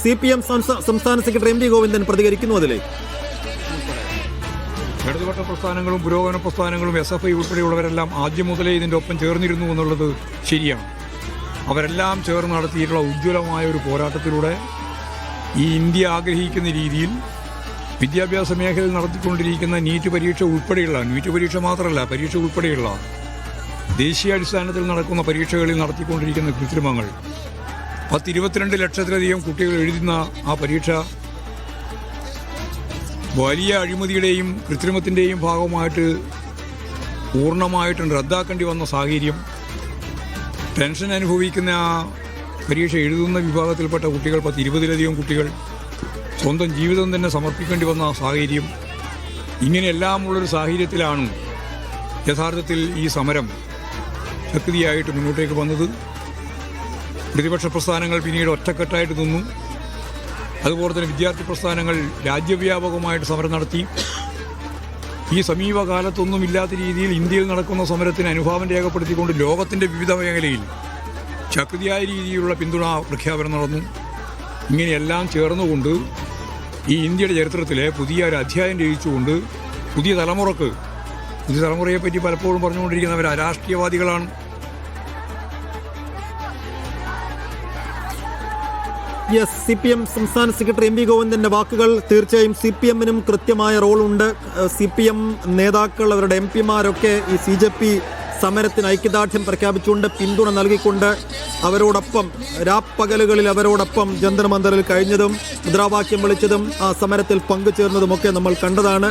CPM സംസ്ഥാന secretary MP Govindan പ്രതികരിക്കുന്നു. അതിലേക്ക് ഇടതുപക്ഷ പ്രസ്ഥാനങ്ങളും പുരോഗമന പ്രസ്ഥാനങ്ങളും SFI ഉൾപ്പെടെയുള്ളവരെല്ലാം ആദ്യം മുതലേ ഇതിൻ്റെ ഒപ്പം ചേർന്നിരുന്നു എന്നുള്ളത് ശരിയാണ്. അവരെല്ലാം ചേർന്ന് നടത്തിയിട്ടുള്ള ഉജ്ജ്വലമായ ഒരു പോരാട്ടത്തിലൂടെ ഈ ഇന്ത്യ ആഗ്രഹിക്കുന്ന രീതിയിൽ വിദ്യാഭ്യാസ മേഖലയിൽ നടത്തിക്കൊണ്ടിരിക്കുന്ന നീറ്റ് പരീക്ഷ ഉൾപ്പെടെയുള്ള, നീറ്റ് പരീക്ഷ മാത്രമല്ല പരീക്ഷ ഉൾപ്പെടെയുള്ള ദേശീയാടിസ്ഥാനത്തിൽ നടക്കുന്ന പരീക്ഷകളിൽ നടത്തിക്കൊണ്ടിരിക്കുന്ന കൃത്രിമങ്ങൾ, 22 ലക്ഷത്തിലധികം കുട്ടികൾ എഴുതുന്ന ആ പരീക്ഷ വലിയ അഴിമതിയുടെയും കൃത്രിമത്തിൻ്റെയും ഭാഗമായിട്ട് പൂർണ്ണമായിട്ടും റദ്ദാക്കേണ്ടി വന്ന സാഹചര്യം, ടെൻഷൻ അനുഭവിക്കുന്ന ആ പരീക്ഷ എഴുതുന്ന വിഭാഗത്തിൽപ്പെട്ട കുട്ടികൾ 20-ലധികം കുട്ടികൾ സ്വന്തം ജീവിതം തന്നെ സമർപ്പിക്കേണ്ടി വന്ന സാഹചര്യം, ഇങ്ങനെയെല്ലാമുള്ളൊരു സാഹചര്യത്തിലാണ് യഥാർത്ഥത്തിൽ ഈ സമരം ശക്തിയായിട്ട് മുന്നോട്ടേക്ക് വന്നത്. പ്രതിപക്ഷ പ്രസ്ഥാനങ്ങൾ പിന്നീട് ഒറ്റക്കെട്ടായിട്ട് നിന്നു. അതുപോലെ തന്നെ വിദ്യാർത്ഥി പ്രസ്ഥാനങ്ങൾ രാജ്യവ്യാപകമായിട്ട് സമരം നടത്തി. ഈ സമീപകാലത്തൊന്നുമില്ലാത്ത രീതിയിൽ ഇന്ത്യയിൽ നടക്കുന്ന സമരത്തിന് അനുഭാവം രേഖപ്പെടുത്തിക്കൊണ്ട് ലോകത്തിൻ്റെ വിവിധ മേഖലയിൽ ശക്തിയായ രീതിയിലുള്ള പിന്തുണ പ്രഖ്യാപനം നടന്നു. ഇങ്ങനെയെല്ലാം ചേർന്നുകൊണ്ട് ഈ ഇന്ത്യയുടെ ചരിത്രത്തിലെ പുതിയ ഒരു അധ്യായം രചിച്ചുകൊണ്ട് പുതിയ തലമുറയെപ്പറ്റി പലപ്പോഴും പറഞ്ഞുകൊണ്ടിരിക്കുന്നവർ രാഷ്ട്രീയവാദികളാണ്. CPM സംസ്ഥാന സെക്രട്ടറി MP ഗോവിന്ദന്റെ വാക്കുകൾ. തീർച്ചയായും CPM-നും കൃത്യമായ റോളുണ്ട്. CPM നേതാക്കൾ, അവരുടെ MP-മാരൊക്കെ ഈ CJP സമരത്തിന് ഐക്യദാർഢ്യം പ്രഖ്യാപിച്ചുകൊണ്ട് പിന്തുണ നൽകിക്കൊണ്ട് അവരോടൊപ്പം രാപ്പകലുകളിൽ അവരോടൊപ്പം ജന്തർ മന്ദറിൽ കഴിഞ്ഞതും മുദ്രാവാക്യം വിളിച്ചതും ആ സമരത്തിൽ പങ്കുചേർന്നതുമൊക്കെ നമ്മൾ കണ്ടതാണ്.